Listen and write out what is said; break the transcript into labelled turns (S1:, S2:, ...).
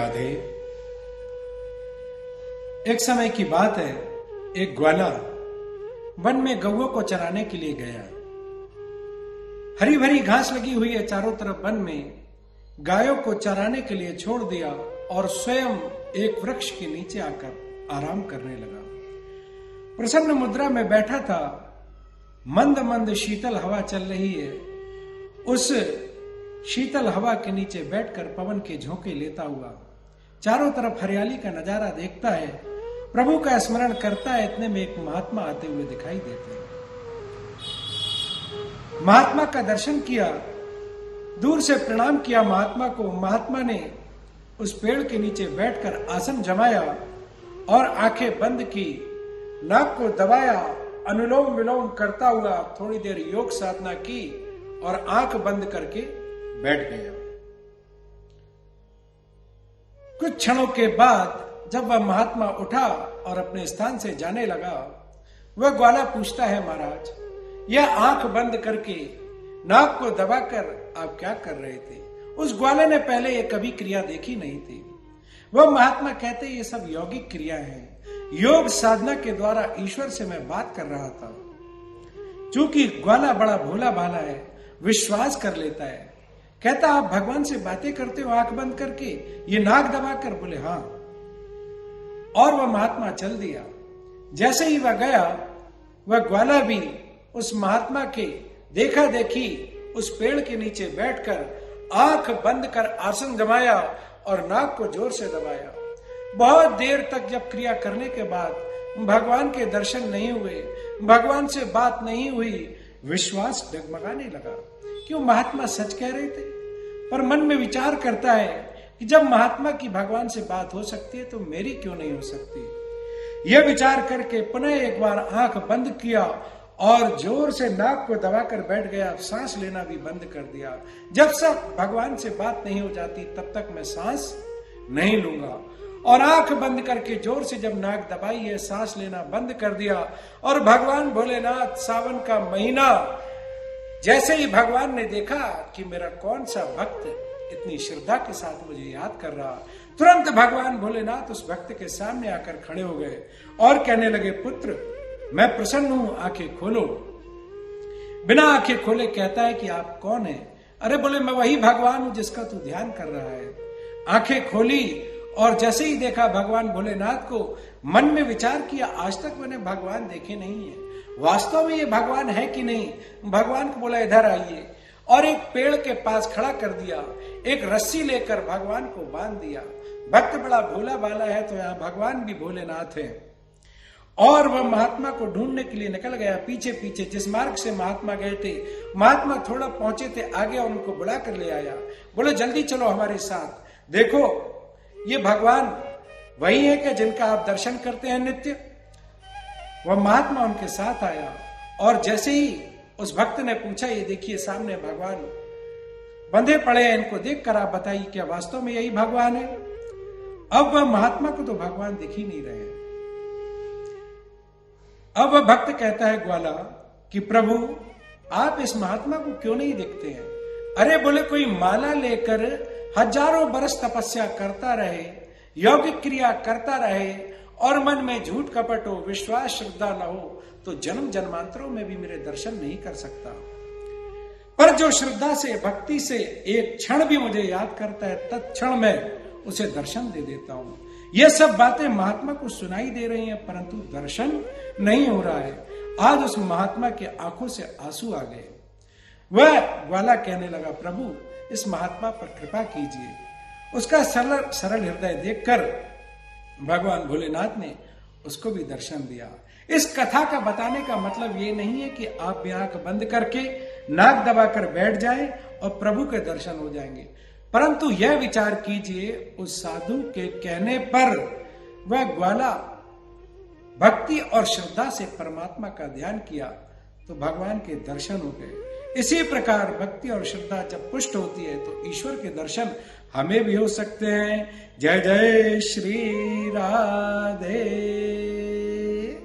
S1: राधे। एक समय की बात है, एक ग्वाला वन में गौओं को चराने के लिए गया। हरी भरी घास लगी हुई है चारों तरफ वन में। गायों को चराने के लिए छोड़ दिया और स्वयं एक वृक्ष के नीचे आकर आराम करने लगा। प्रसन्न मुद्रा में बैठा था। मंद मंद शीतल हवा चल रही है। उस शीतल हवा के नीचे बैठकर पवन के झोंके लेता हुआ चारों तरफ हरियाली का नजारा देखता है। प्रभु का स्मरण करता है। इतने में एक महात्मा आते हुए दिखाई देते हैं। महात्मा का दर्शन किया, दूर से प्रणाम किया महात्मा को। महात्मा ने उस पेड़ के नीचे बैठकर आसन जमाया और आंखें बंद की, नाक को दबाया, अनुलोम विलोम करता हुआ थोड़ी देर योग साधना की और आंख बंद करके बैठ गया। कुछ क्षणों के बाद जब वह महात्मा उठा और अपने स्थान से जाने लगा, वह ग्वाला पूछता है, महाराज, यह आंख बंद करके नाक को दबाकर आप क्या कर रहे थे? उस ग्वाले ने पहले ये कभी क्रिया देखी नहीं थी। वह महात्मा कहते ये सब यौगिक क्रिया है। योग साधना के द्वारा ईश्वर से मैं बात कर रहा था। चूंकि ग्वाला बड़ा भोला भाला है, विश्वास कर लेता है। कहता आप भगवान से बातें करते हो आंख बंद करके? ये नाक दबाकर? बोले हाँ। और वह महात्मा चल दिया। जैसे ही वह गया, वह ग्वाला भी उस महात्मा के देखा देखी उस पेड़ के नीचे बैठकर आंख बंद कर आसन जमाया और नाक को जोर से दबाया। बहुत देर तक जब क्रिया करने के बाद भगवान के दर्शन नहीं हुए, भगवान से बात नहीं हुई, विश्वास डगमगाने लगा। क्यों? महात्मा सच कह रहे थे। पर मन में विचार करता है कि जब महात्मा की भगवान से बात हो सकती है तो मेरी क्यों नहीं हो सकती। यह विचार करके पुनः एक बार आंख बंद किया और जोर से नाक को दबाकर बैठ गया। सांस लेना भी बंद कर दिया। जब तक भगवान से बात नहीं हो जाती तब तक मैं सांस नहीं लूंगा। और आंख बंद करके जोर से जब नाक दबाई है, सांस लेना बंद कर दिया। और भगवान भोलेनाथ, सावन का महीना, जैसे ही भगवान ने देखा कि मेरा कौन सा भक्त इतनी श्रद्धा के साथ मुझे याद कर रहा, तुरंत भगवान भोलेनाथ उस भक्त के सामने आकर खड़े हो गए और कहने लगे, पुत्र मैं प्रसन्न हूं, आंखें खोलो। बिना आंखें खोले कहता है कि आप कौन हैं? अरे बोले मैं वही भगवान हूं जिसका तू ध्यान कर रहा है। आंखें खोली और जैसे ही देखा भगवान भोलेनाथ को, मन में विचार किया, आज तक मैंने भगवान देखे नहीं है, वास्तव में ये भगवान है कि नहीं। भगवान को बोला इधर आइए और एक पेड़ के पास खड़ा कर दिया। एक रस्सी लेकर भगवान को बांध दिया। भक्त बड़ा भोला भाला है तो यहाँ भगवान भी भोलेनाथ है। और वह महात्मा को ढूंढने के लिए निकल गया पीछे पीछे। जिस मार्ग से महात्मा गए थे, महात्मा थोड़ा पहुंचे थे आगे, और उनको बुला कर ले आया। बोले जल्दी चलो हमारे साथ, देखो ये भगवान वही है क्या जिनका आप दर्शन करते हैं नित्य? वह महात्मा उनके साथ आया और जैसे ही उस भक्त ने पूछा, ये देखिए सामने भगवान बंधे पड़े हैं, इनको देखकर आप बताइए क्या वास्तव में यही भगवान है? अब वह महात्मा को तो भगवान दिख ही नहीं रहे। अब वह भक्त कहता है ग्वाला कि प्रभु आप इस महात्मा को क्यों नहीं देखते हैं? अरे बोले कोई माला लेकर हजारों बरस तपस्या करता रहे, यौगिक क्रिया करता रहे और मन में झूठ कपट हो, विश्वास श्रद्धा न हो तो जन्म जन्मांतरों में भी मेरे दर्शन नहीं कर सकता। पर जो श्रद्धा से, भक्ति से एक क्षण भी मुझे याद करता है, तत्क्षण में उसे दर्शन दे देता हूं। ये सब बातें महात्मा को सुनाई दे रही हैं, परंतु दर्शन नहीं हो रहा है। आज उस महात्मा के आंखों से आंसू आ गए। वह ग्वाला कहने लगा, प्रभु इस महात्मा पर कृपा कीजिए। उसका सरल सरल हृदय देखकर भगवान भोलेनाथ ने उसको भी दर्शन दिया। इस कथा का बताने का मतलब ये नहीं है कि आप भी आंख बंद करके नाक दबाकर बैठ जाएं और प्रभु के दर्शन हो जाएंगे, परंतु यह विचार कीजिए उस साधु के कहने पर वह ग्वाला भक्ति और श्रद्धा से परमात्मा का ध्यान किया तो भगवान के दर्शन हो गए। इसी प्रकार भक्ति और श्रद्धा जब पुष्ट होती है तो ईश्वर के दर्शन हमें भी हो सकते हैं। जय जय श्री राधे।